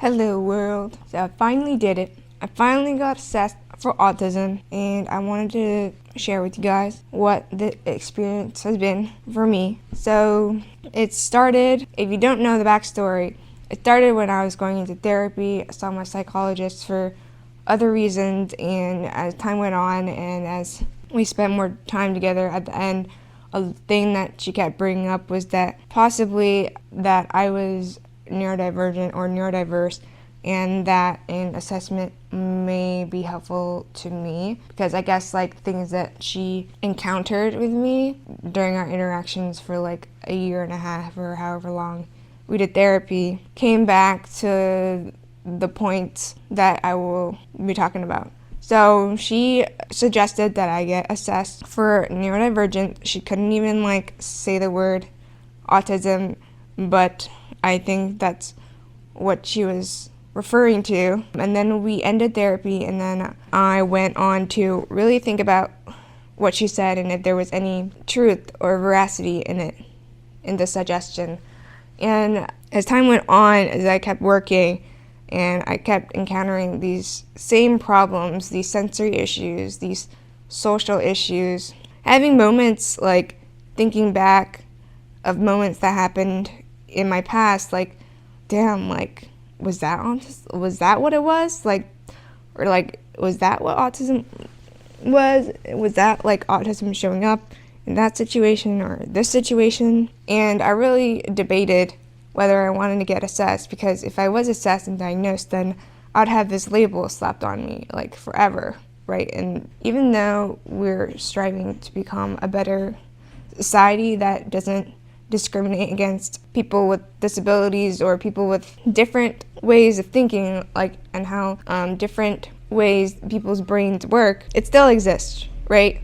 Hello world. So I finally did it. I finally got assessed for autism, and I wanted to share with you guys what the experience has been for me. So it started, if you don't know the backstory, it started when I was going into therapy. I saw my psychologist for other reasons, and as time went on and as we spent more time together, at the end, a thing that she kept bringing up was that possibly that I was neurodivergent or neurodiverse, and that an assessment may be helpful to me because I guess like things that she encountered with me during our interactions for like a year and a half or however long we did therapy came back to the points that I will be talking about. So she suggested that I get assessed for neurodivergent. She couldn't even say the word autism, but I think that's what she was referring to. And then we ended therapy, and then I went on to really think about what she said and if there was any truth or veracity in it, in the suggestion. And as time went on, as I kept working and I kept encountering these same problems, these sensory issues, these social issues, having moments like thinking back of moments that happened in my past, damn, was that what it was? Was that what autism was? Was that autism showing up in that situation or this situation? And I really debated whether I wanted to get assessed, because if I was assessed and diagnosed, then I'd have this label slapped on me forever, right? And even though we're striving to become a better society that doesn't discriminate against people with disabilities or people with different ways of thinking, and how different ways people's brains work, it still exists, right?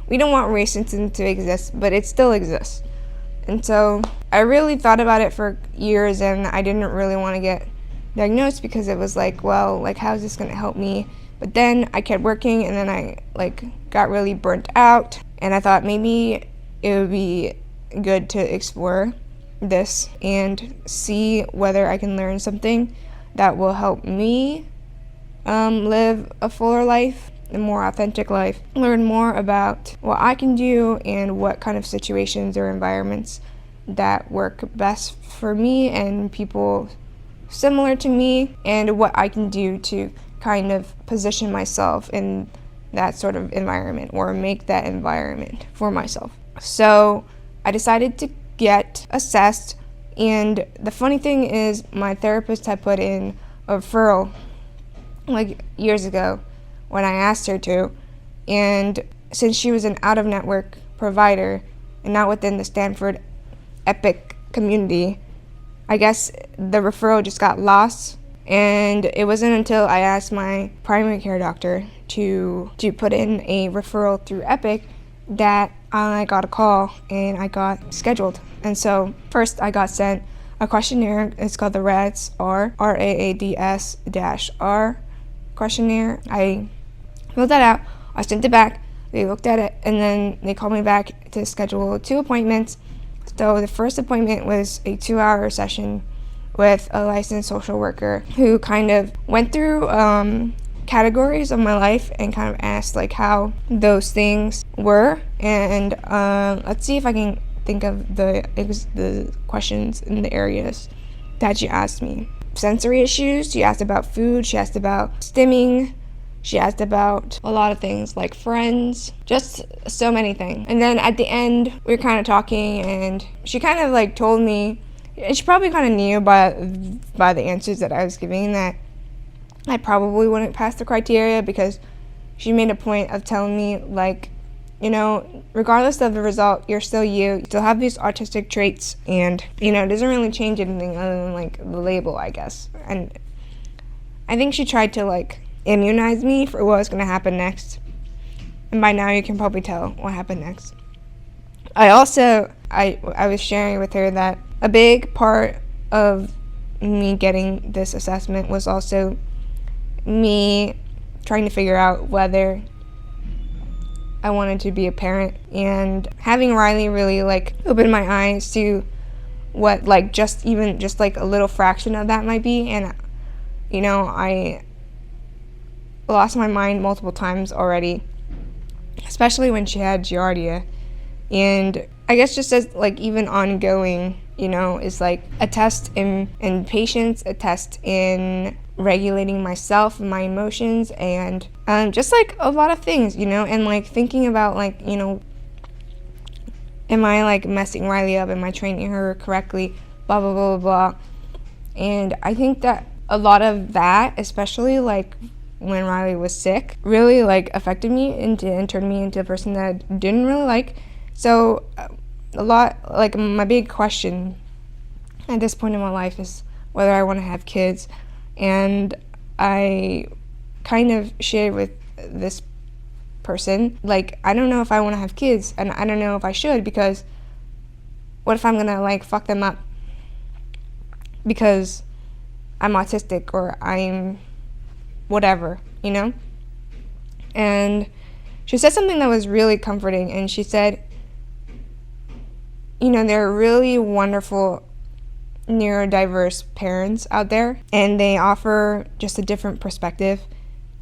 We don't want racism to exist, but it still exists. And so I really thought about it for years, and I didn't really want to get diagnosed because it was how is this going to help me? But then I kept working, and then I got really burnt out, and I thought maybe it would be good to explore this and see whether I can learn something that will help me live a fuller life, a more authentic life, learn more about what I can do and what kind of situations or environments that work best for me and people similar to me, and what I can do to kind of position myself in that sort of environment or make that environment for myself. So I decided to get assessed, and the funny thing is my therapist had put in a referral years ago when I asked her to, and since she was an out-of-network provider and not within the Stanford Epic community, I guess the referral just got lost, and it wasn't until I asked my primary care doctor to put in a referral through Epic that I got a call and I got scheduled. And so first I got sent a questionnaire. It's called the RAADS-R questionnaire. I filled that out. I sent it back. They looked at it, and then they called me back to schedule 2 appointments. So the first appointment was a 2-hour session with a licensed social worker who kind of went through categories of my life and kind of asked how those things were. And let's see if I can think of the questions in the areas that she asked me. Sensory issues, she asked about food, she asked about stimming, she asked about a lot of things like friends, just so many things. And then at the end, we were kind of talking, and she kind of told me, and she probably kind of knew by the answers that I was giving that I probably wouldn't pass the criteria, because she made a point of telling me regardless of the result, you're still you still have these autistic traits, and it doesn't really change anything other than the label, I guess. And I think she tried to immunize me for what was going to happen next, and by now you can probably tell what happened next. I was sharing with her that a big part of me getting this assessment was also me trying to figure out whether I wanted to be a parent, and having Riley really opened my eyes to what just a little fraction of that might be. And I lost my mind multiple times already, especially when she had Giardia. And I guess just as like even ongoing, is like a test in patience, a test in regulating myself and my emotions, and just like a lot of things, and like thinking about like, am I like messing Riley up? Am I training her correctly? Blah, blah, blah, blah, blah. And I think that a lot of that, especially like when Riley was sick, really like affected me and turned me into a person that I didn't really like. So a lot, like my big question at this point in my life is whether I want to have kids. And I kind of shared with this person, like, I don't know if I want to have kids, and I don't know if I should, because what if I'm gonna like fuck them up because I'm autistic or I'm whatever, And she said something that was really comforting, and she said, there are really wonderful neurodiverse parents out there, and they offer just a different perspective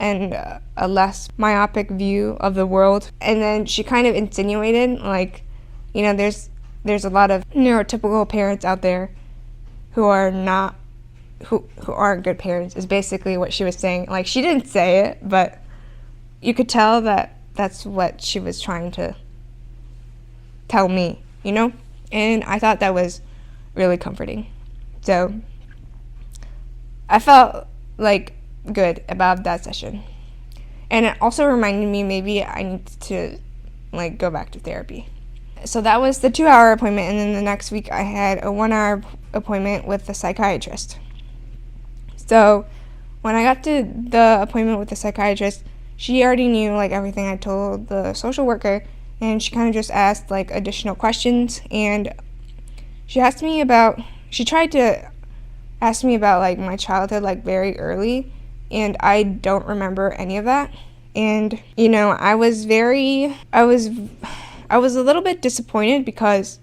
and a less myopic view of the world. And then she kind of insinuated, like, there's a lot of neurotypical parents out there who are not, who aren't good parents, is basically what she was saying. Like, she didn't say it, but you could tell that that's what she was trying to tell me, And I thought that was really comforting. So I felt like good about that session. And it also reminded me maybe I need to like go back to therapy. So that was the 2-hour appointment, and then the next week I had a 1-hour appointment with the psychiatrist. So when I got to the appointment with the psychiatrist, she already knew like everything I told the social worker, and she kind of just asked like additional questions, and she tried to ask me about like my childhood like very early, and I don't remember any of that. And I was a little bit disappointed, because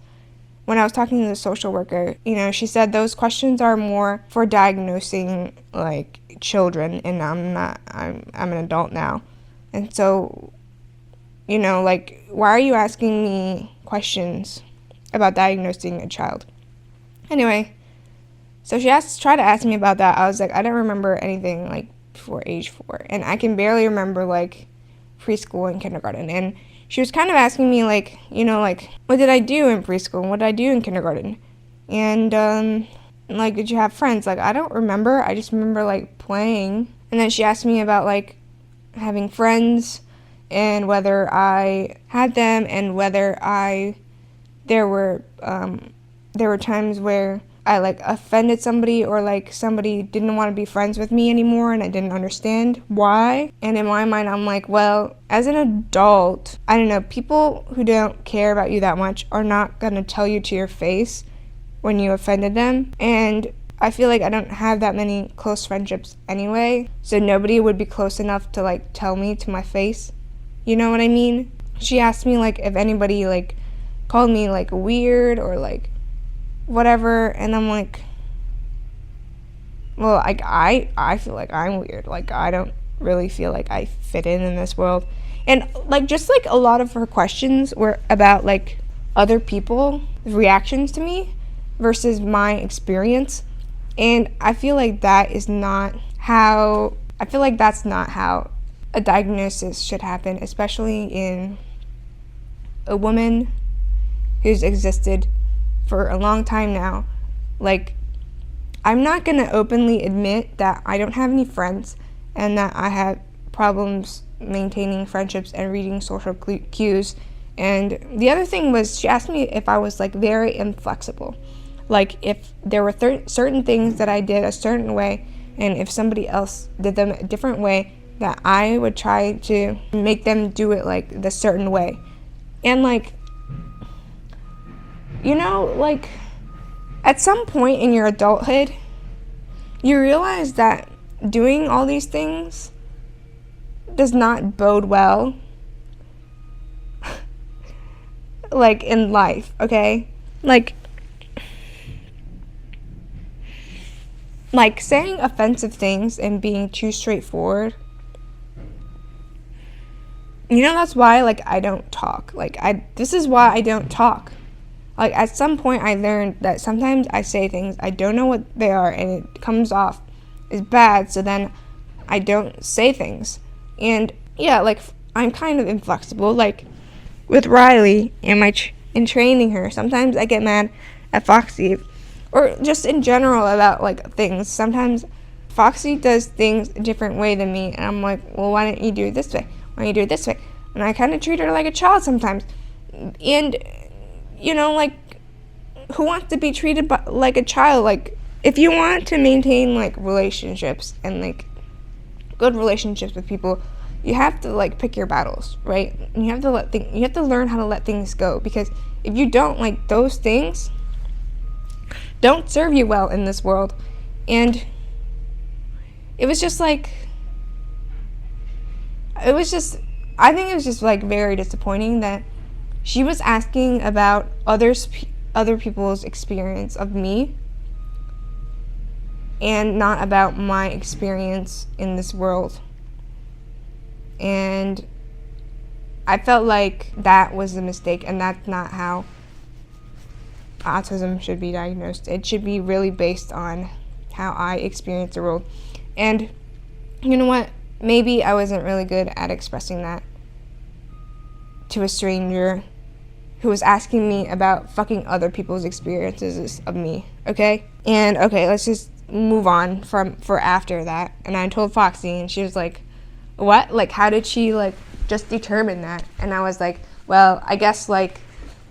when I was talking to the social worker, she said those questions are more for diagnosing like children, and I'm an adult now. And so, like, why are you asking me questions about diagnosing a child? Anyway, so she tried to ask me about that. I was like, I don't remember anything like before age 4, and I can barely remember like preschool and kindergarten. And she was kind of asking me like, like, what did I do in preschool and what did I do in kindergarten? And like, did you have friends? Like, I don't remember. I just remember like playing. And then she asked me about like having friends and whether I had them, and whether there were times where I like offended somebody, or like somebody didn't want to be friends with me anymore and I didn't understand why. And in my mind, I'm like, well, as an adult, I don't know, people who don't care about you that much are not going to tell you to your face when you offended them. And I feel like I don't have that many close friendships anyway, so nobody would be close enough to like tell me to my face. You know what I mean? She asked me like if anybody like called me like weird or like whatever, and I'm like, well, like I feel like I'm weird. Like, I don't really feel like I fit in this world. And like, just like a lot of her questions were about like other people reactions to me versus my experience. And I feel like that's not how a diagnosis should happen, especially in a woman who's existed for a long time now. Like, I'm not gonna openly admit that I don't have any friends and that I have problems maintaining friendships and reading social cues. And the other thing was, she asked me if I was like very inflexible, like if there were certain things that I did a certain way, and if somebody else did them a different way, that I would try to make them do it like the certain way. And like, like at some point in your adulthood, you realize that doing all these things does not bode well like in life, okay? Like, like saying offensive things and being too straightforward. That's why, like, I don't talk. This is why I don't talk. Like, at some point I learned that sometimes I say things, I don't know what they are, and it comes off as bad, so then I don't say things. And, yeah, like, I'm kind of inflexible. Like, with Riley in training her, sometimes I get mad at Foxy, or just in general about, like, things. Sometimes Foxy does things a different way than me, and I'm like, well, why don't you do it this way? Why don't you do it this way? And I kind of treat her like a child sometimes. And, like, who wants to be treated like a child? Like, if you want to maintain, like, relationships and, like, good relationships with people, you have to, like, pick your battles, right? And you have to learn how to let things go, because if you don't, like, those things don't serve you well in this world. And it was just like, I think it was just, like, very disappointing that she was asking about other people's experience of me and not about my experience in this world. And I felt like that was a mistake, and that's not how autism should be diagnosed. It should be really based on how I experience the world. And you know what? Maybe I wasn't really good at expressing that to a stranger who was asking me about fucking other people's experiences of me, okay? And, okay, let's just move on for after that. And I told Foxy, and she was like, what? Like, how did she, like, just determine that? And I was like, well, I guess, like,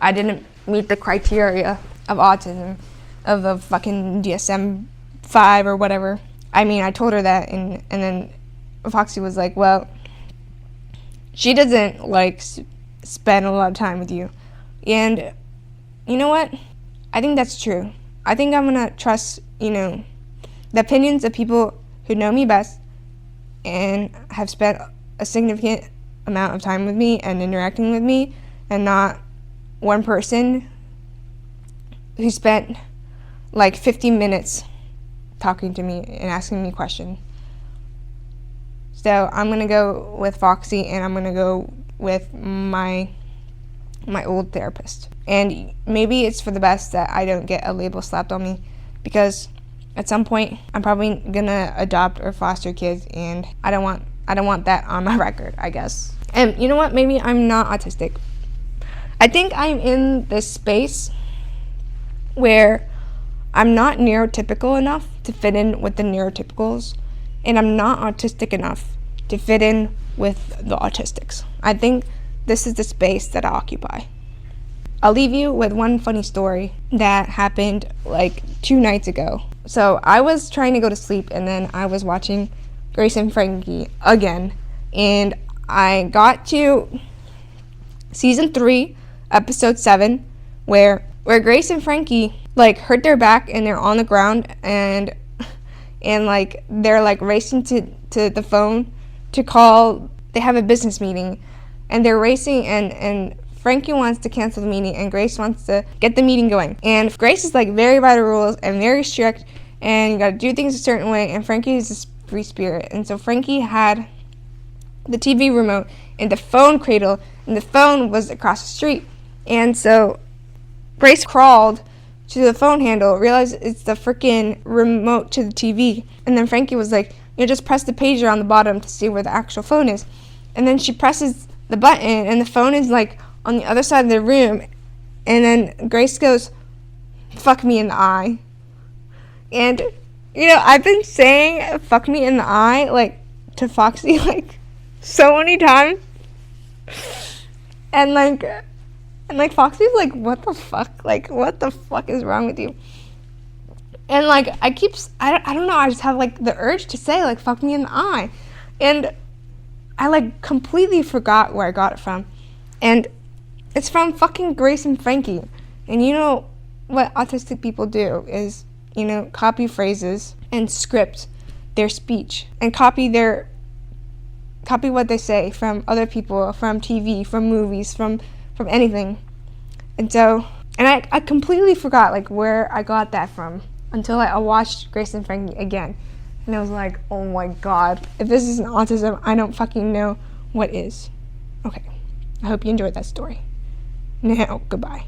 I didn't meet the criteria of autism, of the fucking DSM-5 or whatever. I mean, I told her that, and then Foxy was like, well, she doesn't, like, spend a lot of time with you. And you know what? I think that's true. I think I'm gonna trust, the opinions of people who know me best and have spent a significant amount of time with me and interacting with me, and not one person who spent like 15 minutes talking to me and asking me questions. So I'm gonna go with Foxy, and I'm gonna go with my old therapist. And maybe it's for the best that I don't get a label slapped on me, because at some point I'm probably gonna adopt or foster kids, and I don't want that on my record, I guess. And you know what? Maybe I'm not autistic. I think I'm in this space where I'm not neurotypical enough to fit in with the neurotypicals, and I'm not autistic enough to fit in with the autistics. I think this is the space that I occupy. I'll leave you with one funny story that happened like 2 nights ago. So I was trying to go to sleep, and then I was watching Grace and Frankie again, and I got to season 3, episode 7, where Grace and Frankie like hurt their back and they're on the ground, and like they're like racing to the phone to call. They have a business meeting, and they're racing, and Frankie wants to cancel the meeting, and Grace wants to get the meeting going. And Grace is like very by the rules and very strict, and you gotta do things a certain way, and Frankie is a free spirit. And so Frankie had the TV remote in the phone cradle, and the phone was across the street. And so Grace crawled to the phone handle, realized it's the freaking remote to the TV, and then Frankie was like, just press the pager on the bottom to see where the actual phone is. And then she presses the button, and the phone is like on the other side of the room, and then Grace goes, "Fuck me in the eye." And I've been saying "fuck me in the eye" like to Foxy like so many times, and Foxy's like, what the fuck? Like, what the fuck is wrong with you? And like I don't know, I just have like the urge to say like "fuck me in the eye," and I like completely forgot where I got it from, and it's from fucking Grace and Frankie. And you know what autistic people do is, copy phrases and script their speech and copy what they say from other people, from TV, from movies, from anything. And so, I completely forgot like where I got that from. until I watched Grace and Frankie again. And I was like, oh my god, if this isn't autism, I don't fucking know what is. Okay, I hope you enjoyed that story. Now, goodbye.